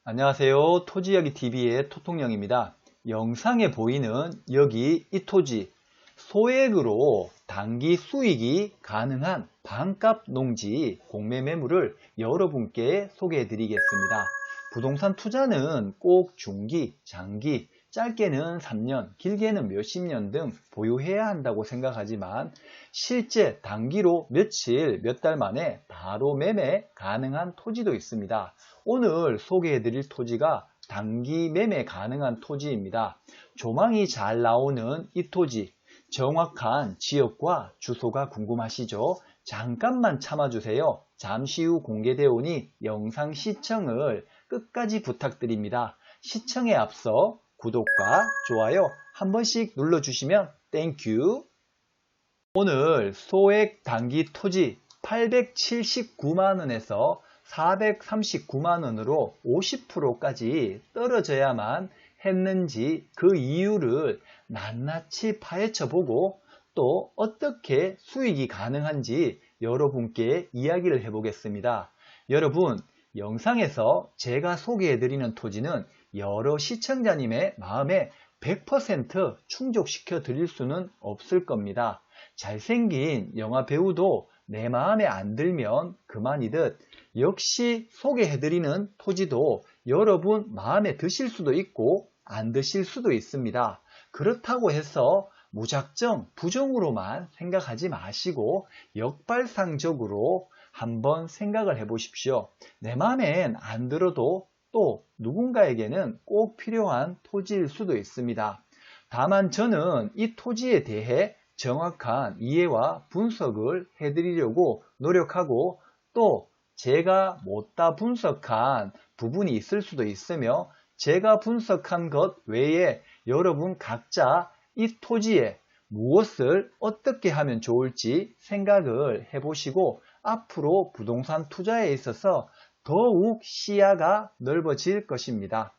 안녕하세요. 토지이야기TV의 토통령입니다. 영상에 보이는 여기 이 토지, 소액으로 단기 수익이 가능한 반값 농지 공매 매물을 여러분께 소개해 드리겠습니다. 부동산 투자는 꼭 중기, 장기, 짧게는 3년, 길게는 몇십 년 등 보유해야 한다고 생각하지만 실제 단기로 며칠, 몇 달 만에 바로 매매 가능한 토지도 있습니다. 오늘 소개해 드릴 토지가 단기 매매 가능한 토지입니다. 조망이 잘 나오는 이 토지, 정확한 지역과 주소가 궁금하시죠? 잠깐만 참아주세요. 잠시 후 공개되어 오니 영상 시청을 끝까지 부탁드립니다. 시청에 앞서 구독과 좋아요 한 번씩 눌러주시면 땡큐. 오늘 소액 단기 토지 879만원에서 439만원으로 50%까지 떨어져야만 했는지 그 이유를 낱낱이 파헤쳐 보고 또 어떻게 수익이 가능한지 여러분께 이야기를 해보겠습니다. 여러분, 영상에서 제가 소개해드리는 토지는 여러 시청자님의 마음에 100% 충족시켜 드릴 수는 없을 겁니다. 잘생긴 영화 배우도 내 마음에 안 들면 그만이듯 역시 소개해드리는 토지도 여러분 마음에 드실 수도 있고 안 드실 수도 있습니다. 그렇다고 해서 무작정 부정으로만 생각하지 마시고 역발상적으로 한번 생각을 해보십시오. 내 마음엔 안 들어도 또 누군가에게는 꼭 필요한 토지일 수도 있습니다. 다만 저는 이 토지에 대해 정확한 이해와 분석을 해드리려고 노력하고 또 제가 못다 분석한 부분이 있을 수도 있으며 제가 분석한 것 외에 여러분 각자 이 토지에 무엇을 어떻게 하면 좋을지 생각을 해보시고 앞으로 부동산 투자에 있어서 더욱 시야가 넓어질 것입니다.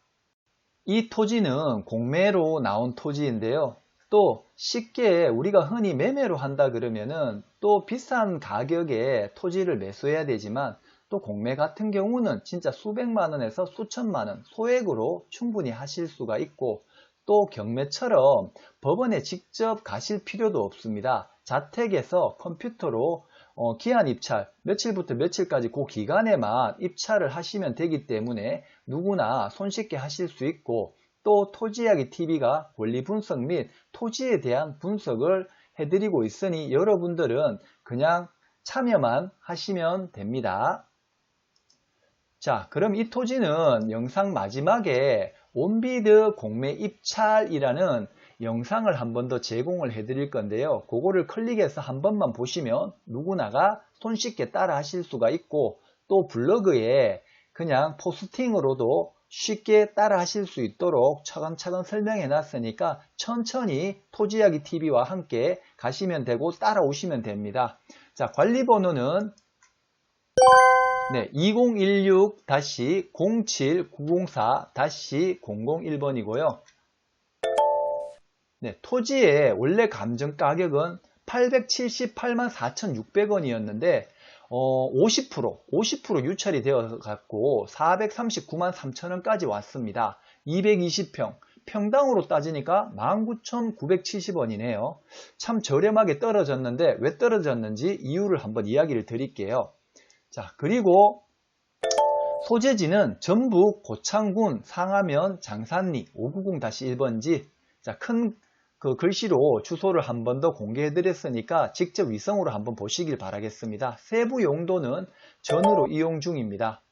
이 토지는 공매로 나온 토지인데요. 또 쉽게 우리가 흔히 매매로 한다 그러면은 또 비싼 가격에 토지를 매수해야 되지만 또 공매 같은 경우는 진짜 수백만 원에서 수천만 원 소액으로 충분히 하실 수가 있고 또 경매처럼 법원에 직접 가실 필요도 없습니다. 자택에서 컴퓨터로 기한 입찰, 며칠부터 며칠까지 그 기간에만 입찰을 하시면 되기 때문에 누구나 손쉽게 하실 수 있고 또 토지이야기TV가 권리 분석 및 토지에 대한 분석을 해드리고 있으니 여러분들은 그냥 참여만 하시면 됩니다. 자, 그럼 이 토지는 영상 마지막에 온비드 공매 입찰이라는 영상을 한 번 더 제공을 해 드릴 건데요. 그거를 클릭해서 한 번만 보시면 누구나가 손쉽게 따라 하실 수가 있고 또 블로그에 그냥 포스팅으로도 쉽게 따라 하실 수 있도록 차근차근 설명해 놨으니까 천천히 토지이야기TV와 함께 가시면 되고 따라오시면 됩니다. 자, 관리번호는 2016-07904-001번이고요. 토지의 원래 감정 가격은 878만 4,600원이었는데 50% 유찰이 되어 갖고 439만 3천원까지 왔습니다. 220평 평당으로 따지니까 19,970원이네요. 참 저렴하게 떨어졌는데 왜 떨어졌는지 이유를 한번 이야기를 드릴게요. 자, 그리고 소재지는 전북 고창군 상하면 장산리 590-1번지. 자, 큰 그 글씨로 주소를 한 번 더 공개해 드렸으니까 직접 위성으로 한번 보시길 바라겠습니다. 세부 용도는 전으로 이용 중입니다.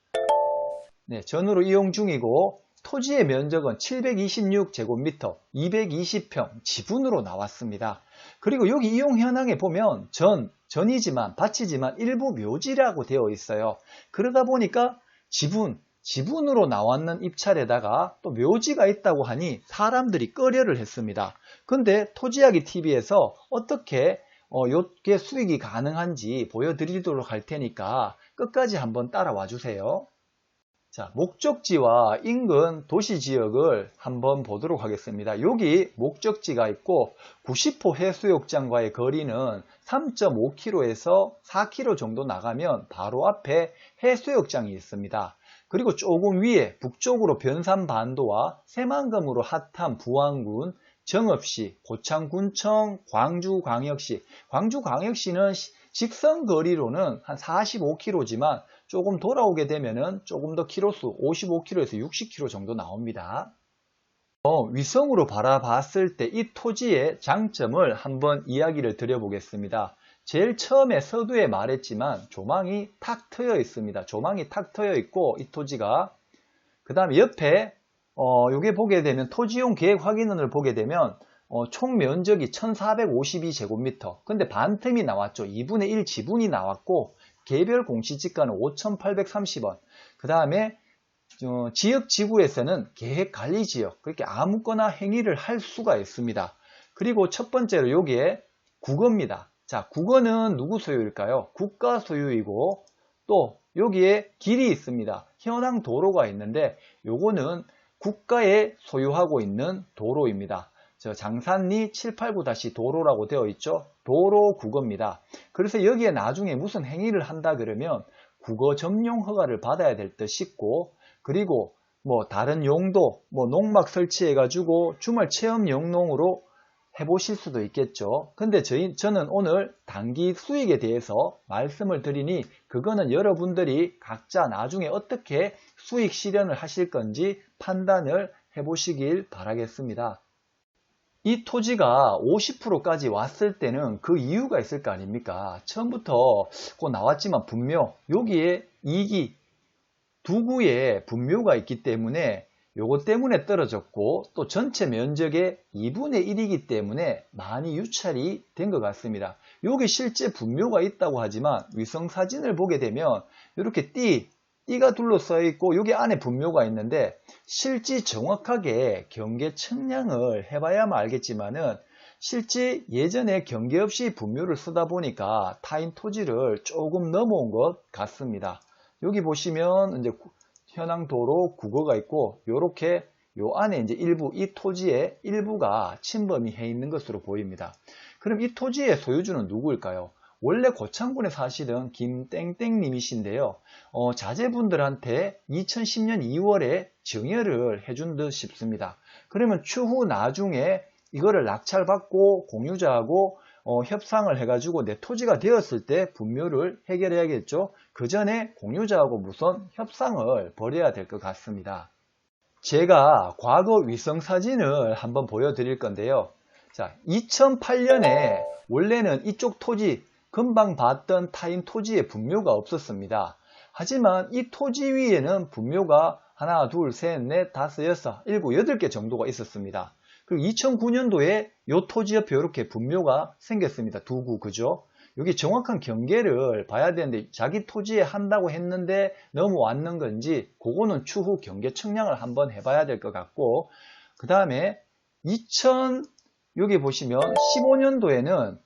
전으로 이용 중이고 토지의 면적은 726제곱미터 220평 지분으로 나왔습니다. 그리고 여기 이용 현황에 보면 전이지만 밭이지만 일부 묘지라고 되어 있어요. 그러다 보니까 지분으로 나왔는 입찰에다가 또 묘지가 있다고 하니 사람들이 꺼려를 했습니다. 근데 토지이야기TV에서 어떻게 요게 수익이 가능한지 보여드리도록 할 테니까 끝까지 한번 따라와 주세요. 자, 목적지와 인근 도시지역을 한번 보도록 하겠습니다. 여기 목적지가 있고 90호 해수욕장과의 거리는 3.5km에서 4km 정도 나가면 바로 앞에 해수욕장이 있습니다. 그리고 조금 위에 북쪽으로 변산반도와 새만금으로 핫한 부안군, 정읍시, 고창군청, 광주광역시. 광주광역시는 직선 거리로는 한 45km지만 조금 돌아오게 되면은 조금 더 키로수 55km에서 60km 정도 나옵니다. 위성으로 바라봤을 때 이 토지의 장점을 한번 이야기를 드려보겠습니다. 제일 처음에 서두에 말했지만 조망이 탁 트여 있습니다. 조망이 탁 트여 있고 이 토지가 그 다음에 옆에 요게 보게 되면 토지용 계획 확인원을 보게 되면 총 면적이 1452제곱미터. 근데 반틈이 나왔죠. 2분의 1 지분이 나왔고 개별 공시지가는 5,830원. 그 다음에 지역지구에서는 계획관리지역, 그렇게 아무거나 행위를 할 수가 있습니다. 그리고 첫 번째로 여기에 국어입니다. 자, 국어는 누구 소유일까요? 국가 소유이고 또 여기에 길이 있습니다. 현황 도로가 있는데 요거는 국가에 소유하고 있는 도로입니다. 장산리 789-도로라고 되어 있죠. 도로 국어입니다. 그래서 여기에 나중에 무슨 행위를 한다 그러면 국어 점용 허가를 받아야 될 듯 싶고, 그리고 뭐 다른 용도, 뭐 농막 설치해 가지고 주말 체험 영농으로 해보실 수도 있겠죠. 근데 저는 오늘 단기 수익에 대해서 말씀을 드리니 그거는 여러분들이 각자 나중에 어떻게 수익 실현을 하실 건지 판단을 해보시길 바라겠습니다. 이 토지가 50%까지 왔을 때는 그 이유가 있을 거 아닙니까? 처음부터 꼭 나왔지만 분묘, 여기에 2기, 두 구에 분묘가 있기 때문에 요것 때문에 떨어졌고 또 전체 면적의 2분의 1이기 때문에 많이 유찰이 된 것 같습니다. 여기 실제 분묘가 있다고 하지만 위성 사진을 보게 되면 이렇게 띠가 둘러싸여 있고 여기 안에 분묘가 있는데 실제 정확하게 경계 측량을 해봐야만 알겠지만은 실제 예전에 경계 없이 분묘를 쓰다 보니까 타인 토지를 조금 넘어온 것 같습니다. 여기 보시면 이제 현황도로 국어가 있고 요렇게 요 안에 이제 일부 이 토지의 일부가 침범이 해 있는 것으로 보입니다. 그럼 이 토지의 소유주는 누구일까요? 원래 고창군에 사시던 김땡땡님이신데요. 자제분들한테 2010년 2월에 증여를 해준 듯 싶습니다. 그러면 추후 나중에 이거를 낙찰받고 공유자하고 협상을 해가지고 내 토지가 되었을 때 분묘를 해결해야겠죠. 그 전에 공유자하고 무슨 협상을 벌여야 될 것 같습니다. 제가 과거 위성 사진을 한번 보여드릴 건데요. 자, 2008년에 원래는 이쪽 토지, 금방 봤던 타인 토지에 분묘가 없었습니다. 하지만 이 토지 위에는 분묘가 하나, 둘, 셋, 넷, 다섯, 여섯, 일곱, 8개 정도가 있었습니다. 그리고 2009년도에 이 토지 옆에 이렇게 분묘가 생겼습니다. 두 구, 그죠? 여기 정확한 경계를 봐야 되는데 자기 토지에 한다고 했는데 넘어왔는 건지 그거는 추후 경계 측량을 한번 해봐야 될 것 같고, 그 다음에 여기 보시면 15년도에는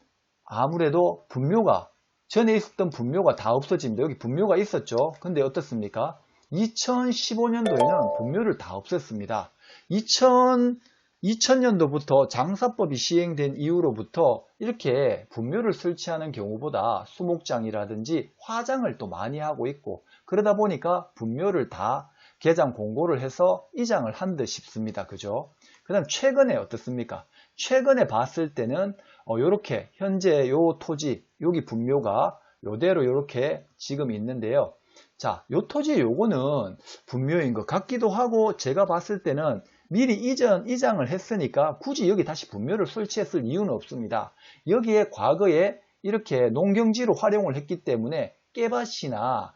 아무래도 분묘가 전에 있었던 분묘가 다 없어집니다. 여기 분묘가 있었죠. 근데 어떻습니까? 2015년도에는 분묘를 다 없앴습니다. 2000년도부터 장사법이 시행된 이후로부터 이렇게 분묘를 설치하는 경우보다 수목장이라든지 화장을 또 많이 하고 있고, 그러다 보니까 분묘를 다 개장 공고를 해서 이장을 한 듯 싶습니다. 그죠? 그 다음 최근에 어떻습니까? 최근에 봤을 때는 요렇게 현재 요 토지 여기 분묘가 요대로 요렇게 지금 있는데요. 자, 요 토지 요거는 분묘인 것 같기도 하고, 제가 봤을 때는 미리 이장을 했으니까 굳이 여기 다시 분묘를 설치했을 이유는 없습니다. 여기에 과거에 이렇게 농경지로 활용을 했기 때문에 깨밭이나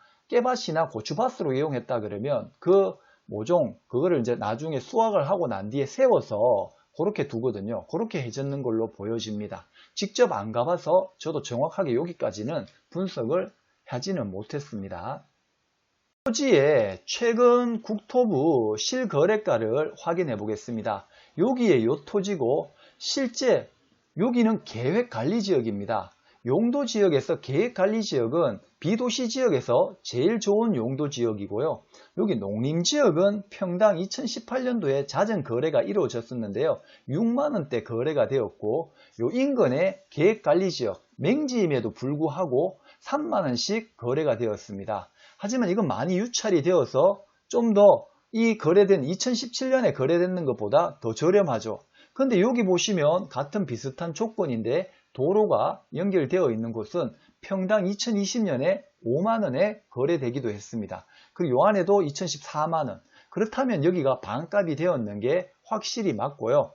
고추밭으로 이용했다 그러면 그 모종 그거를 이제 나중에 수확을 하고 난 뒤에 세워서 그렇게 두거든요. 그렇게 해졌는 걸로 보여집니다. 직접 안 가봐서 저도 정확하게 여기까지는 분석을 하지는 못했습니다. 토지의 최근 국토부 실거래가를 확인해 보겠습니다. 여기에 이 토지고 실제 여기는 계획관리지역입니다. 용도지역에서 계획관리지역은 비도시 지역에서 제일 좋은 용도지역이고요. 여기 농림지역은 평당 2018년도에 잦은 거래가 이루어졌었는데요. 6만원대 거래가 되었고, 요 인근의 계획관리지역 맹지임에도 불구하고 3만원씩 거래가 되었습니다. 하지만 이건 많이 유찰이 되어서 좀 더 이 거래된 2017년에 거래되는 것보다 더 저렴하죠. 근데 여기 보시면 같은 비슷한 조건인데 도로가 연결되어 있는 곳은 평당 2020년에 5만원에 거래되기도 했습니다. 그리고 요 안에도 2014만원. 그렇다면 여기가 반값이 되었는 게 확실히 맞고요.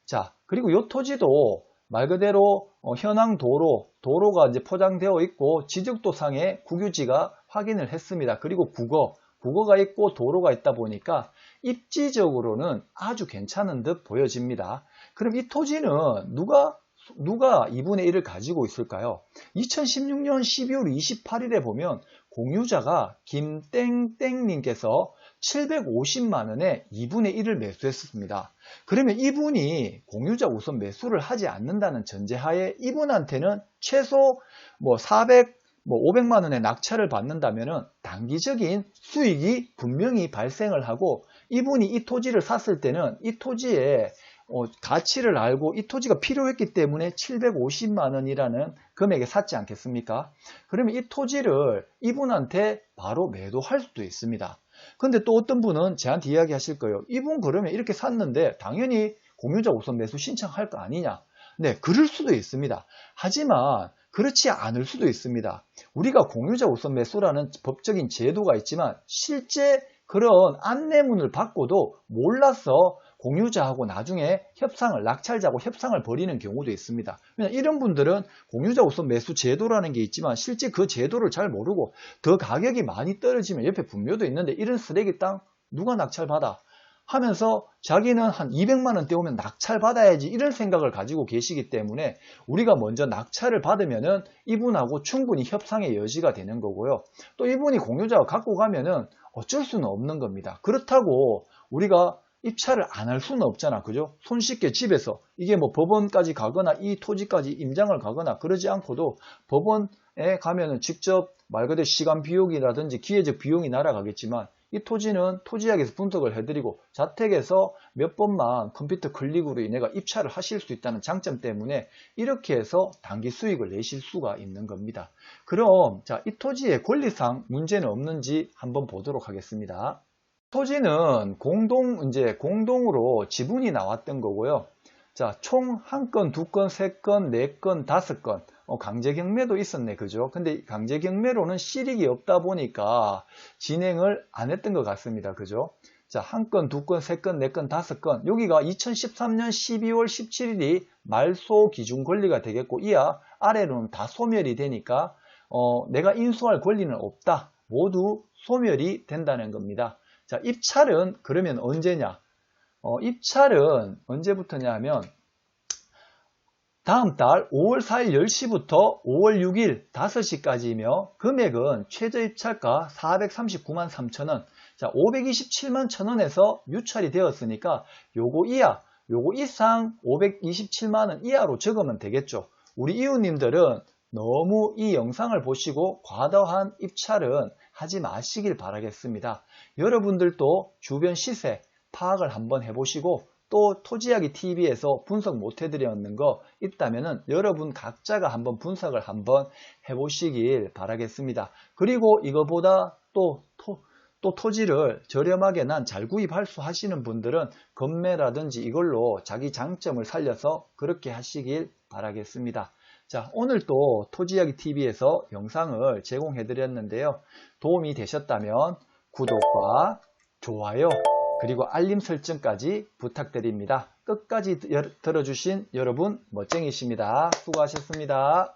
자, 그리고 이 토지도 말 그대로 현황 도로가 이제 포장되어 있고 지적도상의 국유지가 확인을 했습니다. 그리고 국어가 있고 도로가 있다 보니까 입지적으로는 아주 괜찮은 듯 보여집니다. 그럼 이 토지는 누가 2분의 1을 가지고 있을까요? 2016년 12월 28일에 보면 공유자가 김땡땡님께서 750만원에 2분의 1을 매수했습니다. 그러면 이분이 공유자 우선 매수를 하지 않는다는 전제하에 이분한테는 최소 500만원의 낙찰을 받는다면 단기적인 수익이 분명히 발생을 하고 이분이 이 토지를 샀을 때는 이 토지의 가치를 알고 이 토지가 필요했기 때문에 750만원이라는 금액에 샀지 않겠습니까? 그러면 이 토지를 이분한테 바로 매도할 수도 있습니다. 근데 또 어떤 분은 저한테 이야기 하실 거예요. 이분 그러면 이렇게 샀는데 당연히 공유자 우선 매수 신청할 거 아니냐? 네, 그럴 수도 있습니다. 하지만 그렇지 않을 수도 있습니다. 우리가 공유자 우선 매수라는 법적인 제도가 있지만 실제 그런 안내문을 받고도 몰라서 공유자하고 나중에 낙찰자하고 협상을 벌이는 경우도 있습니다. 이런 분들은 공유자 우선 매수 제도라는 게 있지만 실제 그 제도를 잘 모르고 더 가격이 많이 떨어지면 옆에 분묘도 있는데 이런 쓰레기 땅 누가 낙찰받아? 하면서 자기는 한 200만원 떼오면 낙찰 받아야지 이런 생각을 가지고 계시기 때문에 우리가 먼저 낙찰을 받으면은 이분하고 충분히 협상의 여지가 되는 거고요. 또 이분이 공유자가 갖고 가면은 어쩔 수는 없는 겁니다. 그렇다고 우리가 입찰을 안 할 수는 없잖아. 그죠? 손쉽게 집에서 이게 법원까지 가거나 이 토지까지 임장을 가거나 그러지 않고도 법원에 가면은 직접 말 그대로 시간 비용이라든지 기회적 비용이 날아가겠지만 이 토지는 토지약에서 분석을 해드리고 자택에서 몇 번만 컴퓨터 클릭으로 인해 입찰을 하실 수 있다는 장점 때문에 이렇게 해서 단기 수익을 내실 수가 있는 겁니다. 그럼 이 토지의 권리상 문제는 없는지 한번 보도록 하겠습니다. 토지는 공동으로 지분이 나왔던 거고요. 자, 총 1건, 2건, 3건, 4건, 5건 강제경매도 있었네. 그죠? 근데 강제경매로는 실익이 없다 보니까 진행을 안 했던 것 같습니다. 그죠? 자, 1건, 2건, 3건, 4건, 5건 여기가 2013년 12월 17일이 말소 기준 권리가 되겠고 이하 아래로는 다 소멸이 되니까 내가 인수할 권리는 없다. 모두 소멸이 된다는 겁니다. 자, 입찰은 그러면 언제냐? 입찰은 언제부터냐 하면 다음 달 5월 4일 10시부터 5월 6일 5시까지이며 금액은 최저 입찰가 439만 3천원, 자, 527만 1천원에서 유찰이 되었으니까 요거 이상 527만원 이하로 적으면 되겠죠. 우리 이웃님들은 너무 이 영상을 보시고 과도한 입찰은 하지 마시길 바라겠습니다. 여러분들도 주변 시세 파악을 한번 해보시고 또 토지이야기 TV에서 분석 못 해드렸는 거 있다면은 여러분 각자가 한번 분석을 한번 해보시길 바라겠습니다. 그리고 이거보다 또 토지를 저렴하게 난 잘 구입할 수 하시는 분들은 건매라든지 이걸로 자기 장점을 살려서 그렇게 하시길 바라겠습니다. 자, 오늘 또 토지이야기 TV에서 영상을 제공해 드렸는데요. 도움이 되셨다면 구독과 좋아요 그리고 알림 설정까지 부탁드립니다. 끝까지 들어주신 여러분 멋쟁이십니다. 수고하셨습니다.